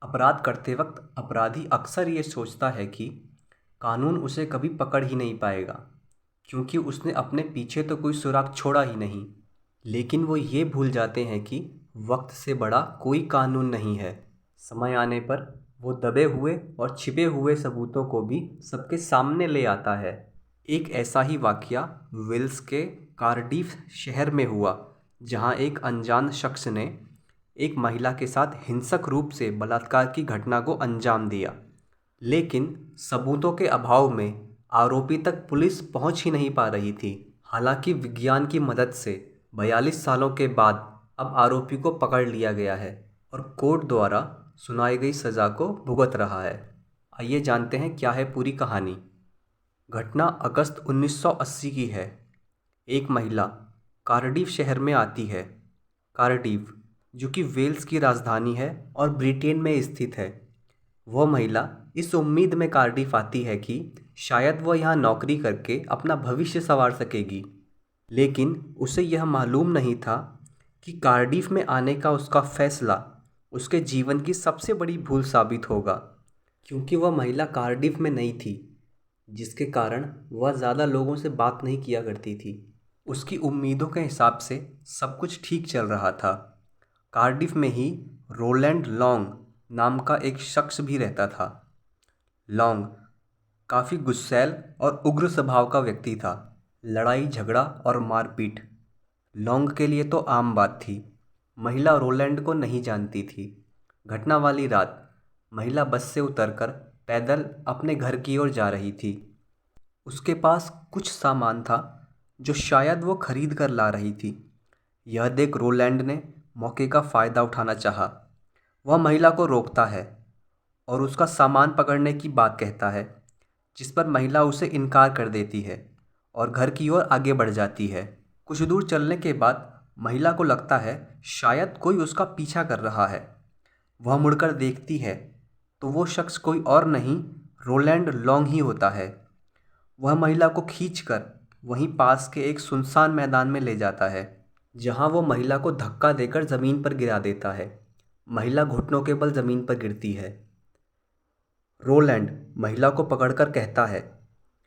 अपराध करते वक्त अपराधी अक्सर ये सोचता है कि कानून उसे कभी पकड़ ही नहीं पाएगा, क्योंकि उसने अपने पीछे तो कोई सुराग छोड़ा ही नहीं। लेकिन वो ये भूल जाते हैं कि वक्त से बड़ा कोई कानून नहीं है। समय आने पर वो दबे हुए और छिपे हुए सबूतों को भी सबके सामने ले आता है। एक ऐसा ही वाकया वेल्स के कार्डिफ शहर में हुआ, जहां एक अनजान शख्स ने एक महिला के साथ हिंसक रूप से बलात्कार की घटना को अंजाम दिया। लेकिन सबूतों के अभाव में आरोपी तक पुलिस पहुंच ही नहीं पा रही थी। हालांकि विज्ञान की मदद से 42 सालों के बाद अब आरोपी को पकड़ लिया गया है और कोर्ट द्वारा सुनाई गई सज़ा को भुगत रहा है। आइए जानते हैं क्या है पूरी कहानी। घटना अगस्त 1980 की है। एक महिला कार्डिफ शहर में आती है। कार्डिफ, जो कि वेल्स की राजधानी है और ब्रिटेन में स्थित है। वह महिला इस उम्मीद में कार्डिफ आती है कि शायद वह यहाँ नौकरी करके अपना भविष्य संवार सकेगी। लेकिन उसे यह मालूम नहीं था कि कार्डिफ में आने का उसका फैसला उसके जीवन की सबसे बड़ी भूल साबित होगा, क्योंकि वह महिला कार्डिफ में नहीं थी, जिसके कारण वह ज़्यादा लोगों से बात नहीं किया करती थी। उसकी उम्मीदों के हिसाब से सब कुछ ठीक चल रहा था। कार्डिफ में ही रोलैंड लॉन्ग नाम का एक शख्स भी रहता था। लॉन्ग काफ़ी गुस्सैल और उग्र स्वभाव का व्यक्ति था। लड़ाई झगड़ा और मारपीट लॉन्ग के लिए तो आम बात थी। महिला रोलैंड को नहीं जानती थी। घटना वाली रात महिला बस से उतरकर पैदल अपने घर की ओर जा रही थी। उसके पास कुछ सामान था जो शायद वो खरीद कर ला रही थी। यह देख रोलैंड ने मौके का फ़ायदा उठाना चाहा। वह महिला को रोकता है और उसका सामान पकड़ने की बात कहता है, जिस पर महिला उसे इनकार कर देती है और घर की ओर आगे बढ़ जाती है। कुछ दूर चलने के बाद महिला को लगता है शायद कोई उसका पीछा कर रहा है। वह मुड़कर देखती है तो वो शख्स कोई और नहीं, रोलैंड लॉन्ग ही होता है। वह महिला को खींचकर वहीं पास के एक सुनसान मैदान में ले जाता है, जहां वो महिला को धक्का देकर ज़मीन पर गिरा देता है। महिला घुटनों के बल ज़मीन पर गिरती है। रोलैंड महिला को पकड़कर कहता है,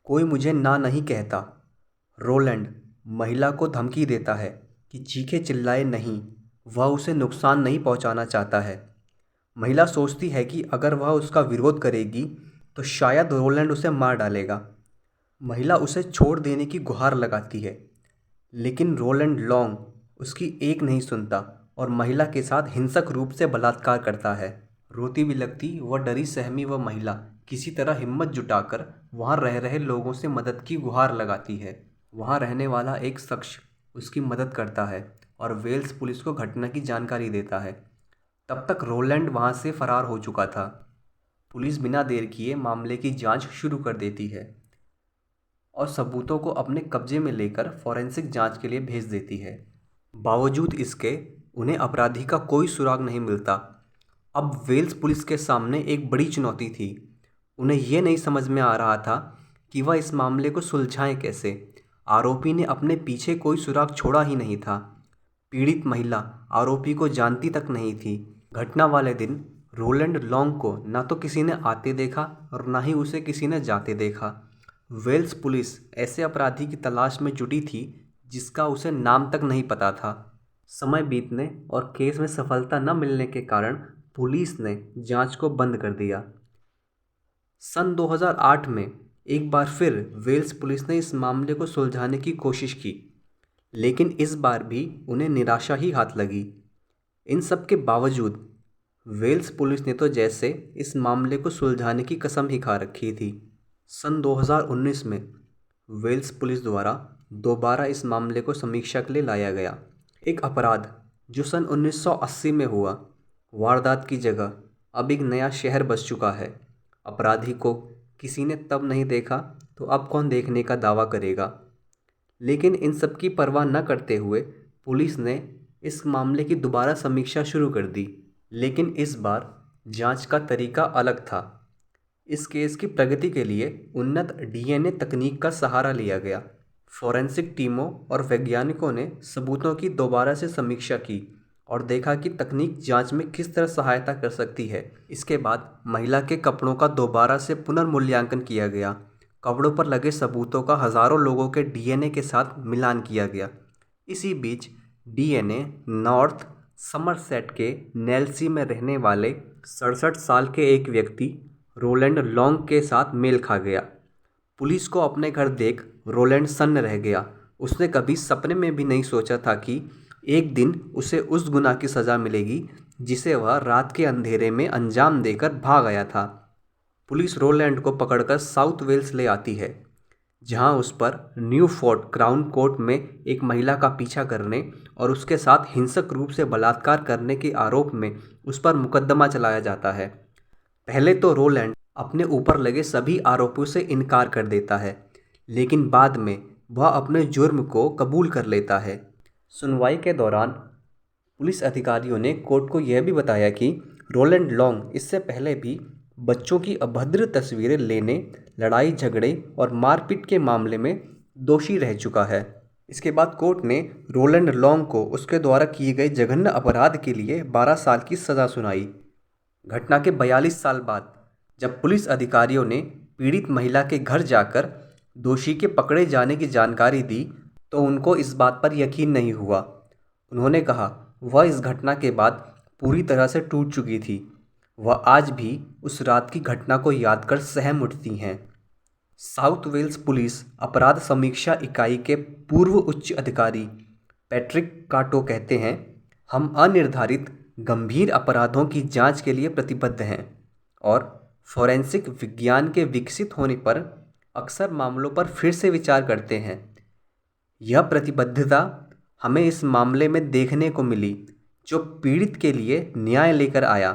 कोई मुझे ना नहीं कहता। रोलैंड महिला को धमकी देता है कि चीखे चिल्लाए नहीं, वह उसे नुकसान नहीं पहुंचाना चाहता है। महिला सोचती है कि अगर वह उसका विरोध करेगी तो शायद रोलैंड उसे मार डालेगा। महिला उसे छोड़ देने की गुहार लगाती है, लेकिन रोलैंड लॉन्ग उसकी एक नहीं सुनता और महिला के साथ हिंसक रूप से बलात्कार करता है। रोती बिलखती व डरी सहमी वह महिला किसी तरह हिम्मत जुटाकर वहाँ रह रहे लोगों से मदद की गुहार लगाती है। वहाँ रहने वाला एक शख्स उसकी मदद करता है और वेल्स पुलिस को घटना की जानकारी देता है। तब तक रोलैंड वहाँ से फरार हो चुका था। पुलिस बिना देर किए मामले की जांच शुरू कर देती है और सबूतों को अपने कब्जे में लेकर फॉरेंसिक जांच के लिए भेज देती है। बावजूद इसके उन्हें अपराधी का कोई सुराग नहीं मिलता। अब वेल्स पुलिस के सामने एक बड़ी चुनौती थी। उन्हें यह नहीं समझ में आ रहा था कि वह इस मामले को सुलझाएं कैसे। आरोपी ने अपने पीछे कोई सुराग छोड़ा ही नहीं था। पीड़ित महिला आरोपी को जानती तक नहीं थी। घटना वाले दिन रोलैंड लॉन्ग को ना तो किसी ने आते देखा और ना ही उसे किसी ने जाते देखा। वेल्स पुलिस ऐसे अपराधी की तलाश में जुटी थी जिसका उसे नाम तक नहीं पता था। समय बीतने और केस में सफलता न मिलने के कारण पुलिस ने जांच को बंद कर दिया। सन 2008 में एक बार फिर वेल्स पुलिस ने इस मामले को सुलझाने की कोशिश की, लेकिन इस बार भी उन्हें निराशा ही हाथ लगी। इन सब के बावजूद वेल्स पुलिस ने तो जैसे इस मामले को सुलझाने की कसम ही खा रखी थी। सन 2019 में वेल्स पुलिस द्वारा दोबारा इस मामले को समीक्षा के लिए लाया गया। एक अपराध जो सन 1980 में हुआ, वारदात की जगह अब एक नया शहर बस चुका है। अपराधी को किसी ने तब नहीं देखा तो अब कौन देखने का दावा करेगा। लेकिन इन सब की परवाह न करते हुए पुलिस ने इस मामले की दोबारा समीक्षा शुरू कर दी। लेकिन इस बार जांच का तरीका अलग था। इस केस की प्रगति के लिए उन्नत डीएनए तकनीक का सहारा लिया गया। फॉरेंसिक टीमों और वैज्ञानिकों ने सबूतों की दोबारा से समीक्षा की और देखा कि तकनीक जांच में किस तरह सहायता कर सकती है। इसके बाद महिला के कपड़ों का दोबारा से पुनर्मूल्यांकन किया गया। कपड़ों पर लगे सबूतों का हज़ारों लोगों के डीएनए के साथ मिलान किया गया। इसी बीच डीएनए नॉर्थ समरसेट के नेल्सी में रहने वाले 67 साल के एक व्यक्ति रोलैंड लॉन्ग के साथ मेल खा गया। पुलिस को अपने घर देख रोलैंड सन्न रह गया। उसने कभी सपने में भी नहीं सोचा था कि एक दिन उसे उस गुनाह की सज़ा मिलेगी जिसे वह रात के अंधेरे में अंजाम देकर भाग आया था। पुलिस रोलैंड को पकड़कर साउथ वेल्स ले आती है, जहां उस पर न्यू फोर्ट क्राउन कोर्ट में एक महिला का पीछा करने और उसके साथ हिंसक रूप से बलात्कार करने के आरोप में उस पर मुकदमा चलाया जाता है। पहले तो रोलैंड अपने ऊपर लगे सभी आरोपों से इनकार कर देता है, लेकिन बाद में वह अपने जुर्म को कबूल कर लेता है। सुनवाई के दौरान पुलिस अधिकारियों ने कोर्ट को यह भी बताया कि रोलैंड लॉन्ग इससे पहले भी बच्चों की अभद्र तस्वीरें लेने, लड़ाई झगड़े और मारपीट के मामले में दोषी रह चुका है। इसके बाद कोर्ट ने रोलैंड लॉन्ग को उसके द्वारा किए गए जघन्य अपराध के लिए 12 साल की सज़ा सुनाई। घटना के 42 साल बाद जब पुलिस अधिकारियों ने पीड़ित महिला के घर जाकर दोषी के पकड़े जाने की जानकारी दी तो उनको इस बात पर यकीन नहीं हुआ। उन्होंने कहा वह इस घटना के बाद पूरी तरह से टूट चुकी थी। वह आज भी उस रात की घटना को याद कर सहम उठती हैं। साउथ वेल्स पुलिस अपराध समीक्षा इकाई के पूर्व उच्च अधिकारी पैट्रिक काटो कहते हैं, हम अनिर्धारित गंभीर अपराधों की जांच के लिए प्रतिबद्ध हैं और फोरेंसिक विज्ञान के विकसित होने पर अक्सर मामलों पर फिर से विचार करते हैं। यह प्रतिबद्धता हमें इस मामले में देखने को मिली जो पीड़ित के लिए न्याय लेकर आया।